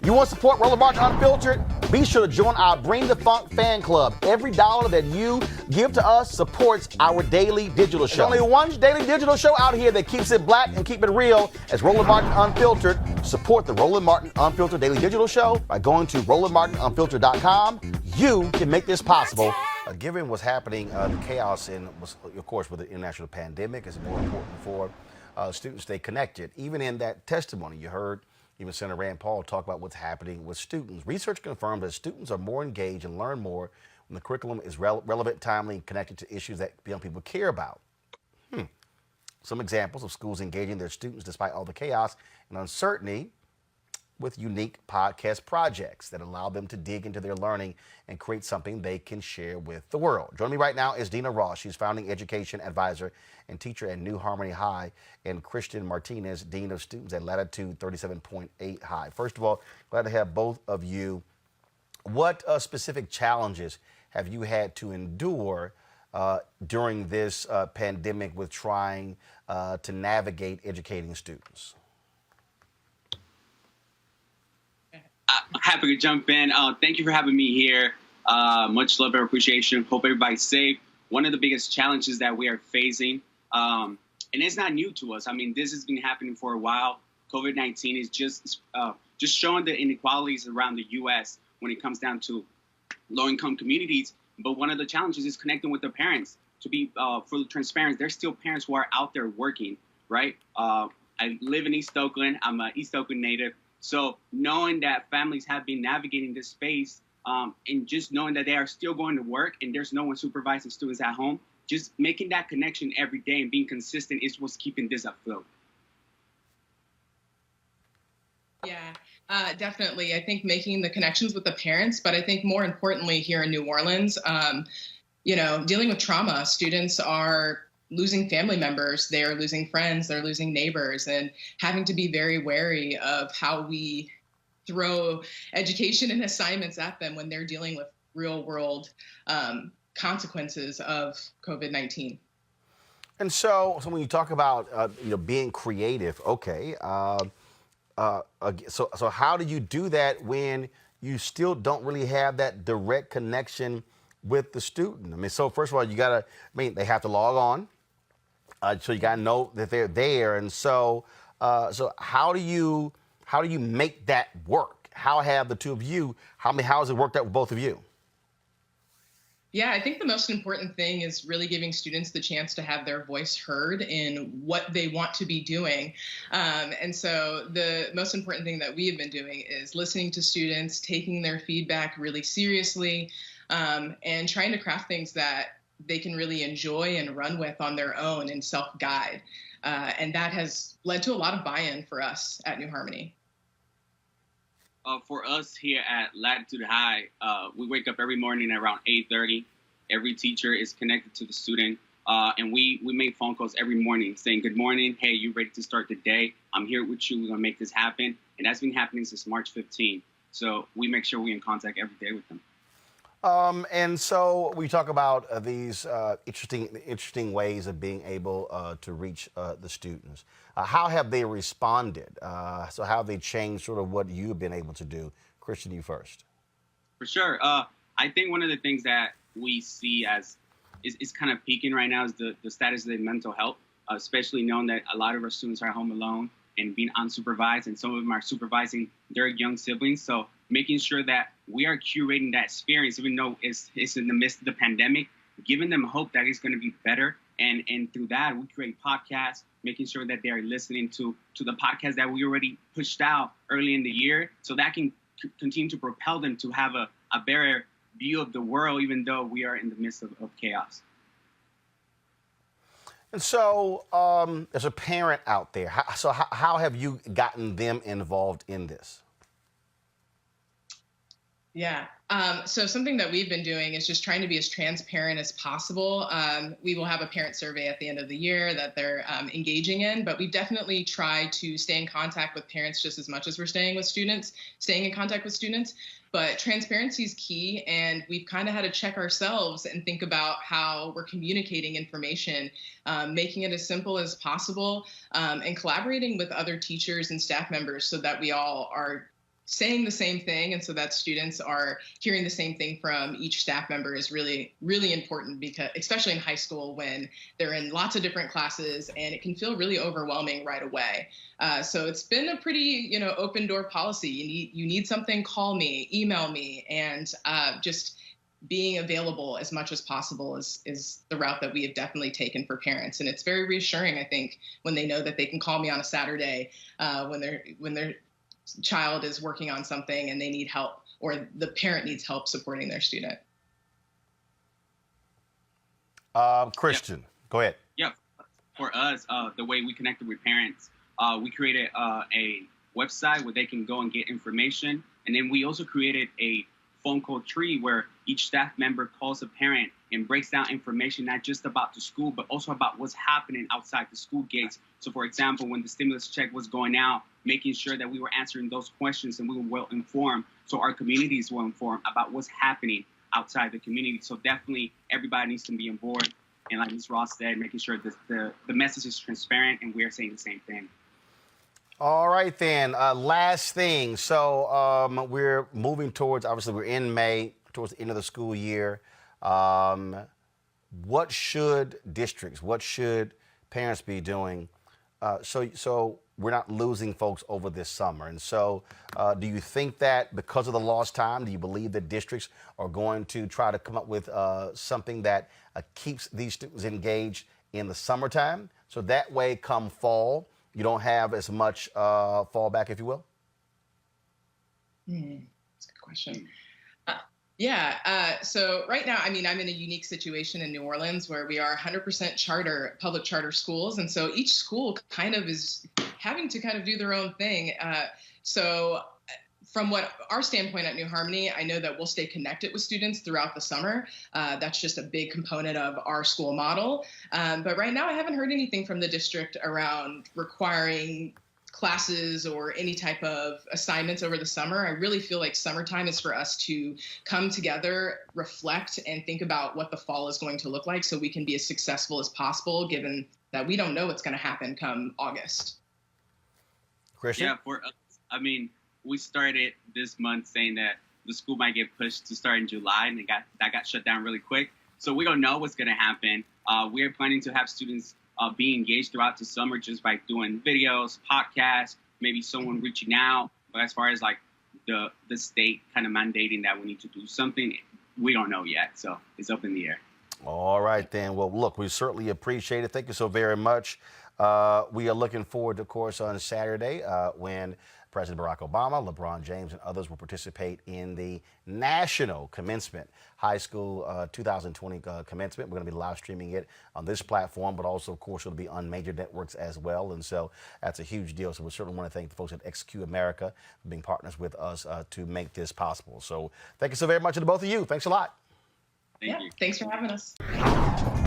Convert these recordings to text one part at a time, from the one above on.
You want to support Roland Martin Unfiltered? Be sure to join our Bring the Funk fan club. Every dollar that you give to us supports our daily digital show. There's only one daily digital show out here that keeps it black and keep it real as Roland Martin Unfiltered. Support the Roland Martin Unfiltered daily digital show by going to RolandMartinUnfiltered.com. You can make this possible. Given what's happening, the chaos and, of course, with the international pandemic, it's more important for students to stay connected. Even in that testimony, you heard even Senator Rand Paul talk about what's happening with students. Research confirms that students are more engaged and learn more when the curriculum is relevant, timely, and connected to issues that young people care about. Some examples of schools engaging their students despite all the chaos and uncertainty with unique podcast projects that allow them to dig into their learning and create something they can share with the world. Joining me right now is Dina Ross. She's founding education advisor and teacher at New Harmony High, and Christian Martinez, dean of students at Latitude 37.8 High. First of all, glad to have both of you. What specific challenges have you had to endure during this pandemic with trying to navigate educating students? I'm happy to jump in. Thank you for having me here. Much love and appreciation. Hope everybody's safe. One of the biggest challenges that we are facing, and it's not new to us. I mean, this has been happening for a while. COVID-19 is just showing the inequalities around the U.S. when it comes down to low-income communities. But one of the challenges is connecting with the parents. To be fully transparent, there's still parents who are out there working, right? I live in East Oakland. I'm an East Oakland native. So knowing that families have been navigating this space and just knowing that they are still going to work and there's no one supervising students at home, just making that connection every day and being consistent is what's keeping this afloat. Yeah, definitely. I think making the connections with the parents, but I think more importantly here in New Orleans, dealing with trauma, students are losing family members, they're losing friends, they're losing neighbors, and having to be very wary of how we throw education and assignments at them when they're dealing with real world consequences of COVID-19. And so when you talk about being creative, okay, so how do you do that when you still don't really have that direct connection with the student? I mean, so first of all, they have to log on. So you got to know that they're there, and so how do you make that work? How have the two of you? How has it worked out with both of you? Yeah, I think the most important thing is really giving students the chance to have their voice heard in what they want to be doing. And so the most important thing that we have been doing is listening to students, taking their feedback really seriously, and trying to craft things that they can really enjoy and run with on their own and self-guide. And that has led to a lot of buy-in for us at New Harmony. For us here at Latitude High, we wake up every morning at around 8:30. Every teacher is connected to the student. And we make phone calls every morning saying, good morning. Hey, you ready to start the day? I'm here with you. We're going to make this happen. And that's been happening since March 15. So we make sure we're in contact every day with them. And so we talk about these interesting ways of being able to reach the students. How have they responded? So how have they changed sort of what you've been able to do? Christian, you first. For sure. I think one of the things that we see as is kind of peaking right now is the status of their mental health, especially knowing that a lot of our students are home alone and being unsupervised, and some of them are supervising their young siblings. So making sure that we are curating that experience, even though it's in the midst of the pandemic, giving them hope that it's going to be better. And through that, we create podcasts, making sure that they are listening to the podcast that we already pushed out early in the year, so that can continue to propel them to have a better view of the world, even though we are in the midst of chaos. And so, as a parent out there, how have you gotten them involved in this? Yeah. So something that we've been doing is just trying to be as transparent as possible. We will have a parent survey at the end of the year that they're engaging in, but we definitely try to stay in contact with parents just as much as we're staying in contact with students. But transparency is key, and we've kind of had to check ourselves and think about how we're communicating information, making it as simple as possible, and collaborating with other teachers and staff members so that we all are saying the same thing, and so that students are hearing the same thing from each staff member is really, really important, because especially in high school when they're in lots of different classes and it can feel really overwhelming right away. So it's been a pretty, open door policy. You need something, call me, email me, and just being available as much as possible is the route that we have definitely taken for parents. And it's very reassuring, I think, when they know that they can call me on a Saturday when their child is working on something and they need help, or the parent needs help supporting their student. Christian, go ahead. Yeah, for us, the way we connected with parents, we created a website where they can go and get information. And then we also created a phone call tree where each staff member calls a parent and breaks down information, not just about the school, but also about what's happening outside the school gates. So, for example, when the stimulus check was going out, making sure that we were answering those questions and we were well informed, so our communities were informed about what's happening outside the community. So definitely everybody needs to be on board. And like Ms. Ross said, making sure that the message is transparent and we are saying the same thing. All right, then. Last thing. So we're moving towards, obviously, we're in May, towards the end of the school year. What should districts, what should parents be doing so we're not losing folks over this summer? And so do you think that because of the lost time, do you believe that districts are going to try to come up with something that keeps these students engaged in the summertime? So that way, come fall, you don't have as much fallback, if you will? That's a good question. So right now, I'm in a unique situation in New Orleans where we are 100% public charter schools. And so each school kind of is having to kind of do their own thing. So from what our standpoint at New Harmony, I know that we'll stay connected with students throughout the summer. That's just a big component of our school model. But right now, I haven't heard anything from the district around requiring classes or any type of assignments over the summer. I really feel like summertime is for us to come together, reflect, and think about what the fall is going to look like so we can be as successful as possible, given that we don't know what's going to happen come August. Christian? Yeah, for us, we started this month saying that the school might get pushed to start in July, and that got shut down really quick. So we don't know what's going to happen. We are planning to have students be engaged throughout the summer just by doing videos, podcasts, maybe someone reaching out. But as far as like the state kind of mandating that we need to do something, we don't know yet. So it's up in the air. All right, then. Well, look, we certainly appreciate it. Thank you so very much. We are looking forward, of course, on Saturday when President Barack Obama, LeBron James, and others will participate in the national commencement, high school 2020 commencement. We're going to be live streaming it on this platform, but also, of course, it'll be on major networks as well. And so that's a huge deal. So we certainly want to thank the folks at XQ America for being partners with us to make this possible. So thank you so very much to the both of you. Thanks a lot. Thank you. Thanks for having us.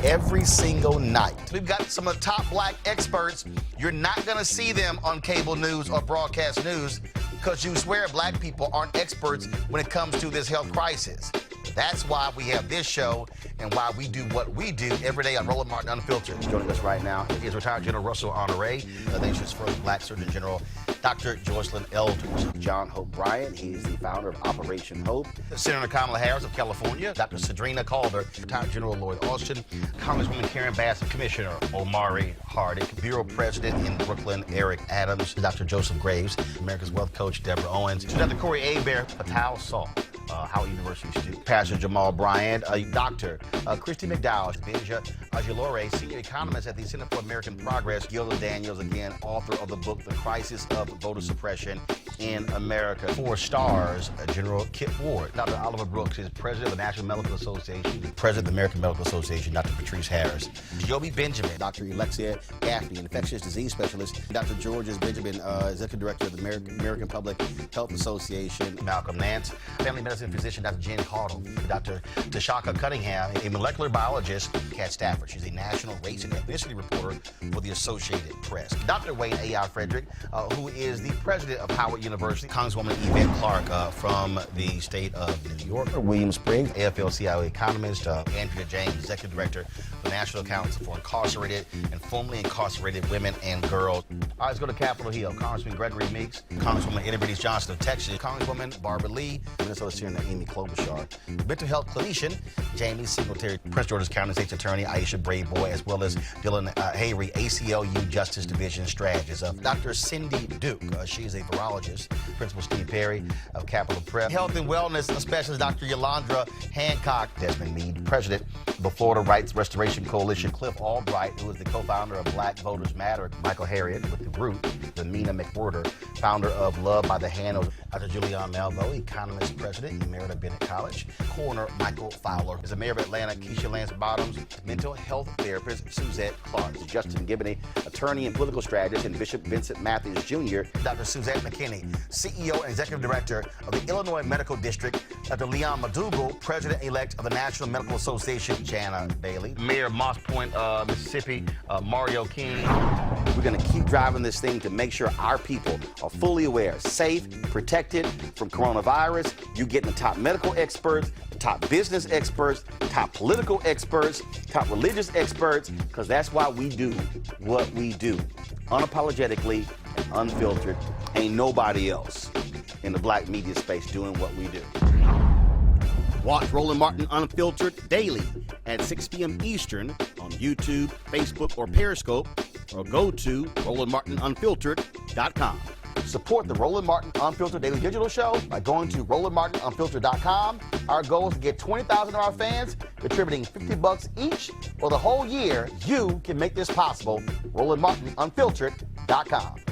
Every single night, we've got some of the top black experts. You're not going to see them on cable news or broadcast news because you swear black people aren't experts when it comes to this health crisis. That's why we have this show and why we do what we do every day on Roland Martin Unfiltered. Joining us right now is retired General Russell Honore, the nation's first black Surgeon General, Dr. Joycelyn Elders. John Hope Bryant, he is the founder of Operation Hope. Senator Kamala Harris of California, Dr. Sadrina Calder, retired General Lloyd Austin, Congresswoman Karen Bass, Commissioner Omari Hardick, Bureau President in Brooklyn, Eric Adams, Dr. Joseph Graves, America's Wealth Coach, Deborah Owens, Dr. Corey Abear, Patal Saul, Howard University student, Pastor Jamal Bryant, Dr. Christy McDowell, Benja Ajilore, senior economist at the Center for American Progress, Gilda Daniels, again, author of the book, The Crisis of Voter Suppression in America. 4 stars, General Kip Ward. Dr. Oliver Brooks is president of the National Medical Association, president of the American Medical Association, Dr. Patrice Harris. Joby Benjamin, Dr. Alexia Gaffney, infectious disease specialist. Dr. Georges Benjamin, executive director of the American Public Health Association. Malcolm Nance, family medicine physician, Dr. Jen Caudle. Dr. Tashaka Cunningham, a molecular biologist. Kat Stafford, she's a national race and ethnicity reporter for the Associated Press. Dr. Wayne A.I. Frederick, who is the president of Howard University. Congresswoman Yvette Clarke from the state of New York. William Spriggs, AFL-CIO economist. Andrea James, Executive Director of the National Council for Incarcerated and Formerly Incarcerated Women and Girls. All right, let's go to Capitol Hill. Congressman Gregory Meeks, Congresswoman Eddie Breeze Johnson of Texas, Congresswoman Barbara Lee, Minnesota Senator Amy Klobuchar, mental health clinician Jamie Singletary, Prince George's County State's Attorney Aisha Brayboy, as well as Dylan Hayrie, ACLU Justice Division Strategist. Dr. Cindy Duke, she is a virologist. Principal Steve Perry of Capitol Prep. Health and Wellness Specialist Dr. Yolandra Hancock. Desmond Meade, President of the Florida Rights Restoration Coalition. Cliff Albright, who is the co-founder of Black Voters Matter. Michael Harriot with The Root. Mina McWhorter, founder of Love by the Hand. Dr. Julianne Malveaux, economist, president, Emerita Bennett College. Coroner Michael Fowler is the mayor of Atlanta. Keisha Lance Bottoms, mental health therapist Suzette Clark. Justin Gibney, attorney and political strategist, and Bishop Vincent Matthews Jr. Dr. Suzette McKinney, CEO and executive director of the Illinois Medical District. Dr. Leon Madugal, president-elect of the National Medical Association. Jana Bailey, mayor of Moss Point, Mississippi. Mario King. We're going to keep driving this thing to make sure our people are fully aware, safe, protected from coronavirus. You're getting the top medical experts, the top business experts, top political experts, top religious experts, because that's why we do what we do. Unapologetically and unfiltered. Ain't nobody else in the black media space doing what we do. Watch Roland Martin Unfiltered daily at 6 p.m. Eastern on YouTube, Facebook, or Periscope, or go to RolandMartinUnfiltered.com. Support the Roland Martin Unfiltered Daily Digital Show by going to RolandMartinUnfiltered.com. Our goal is to get 20,000 of our fans contributing $50 each for the whole year. You can make this possible. RolandMartinUnfiltered.com.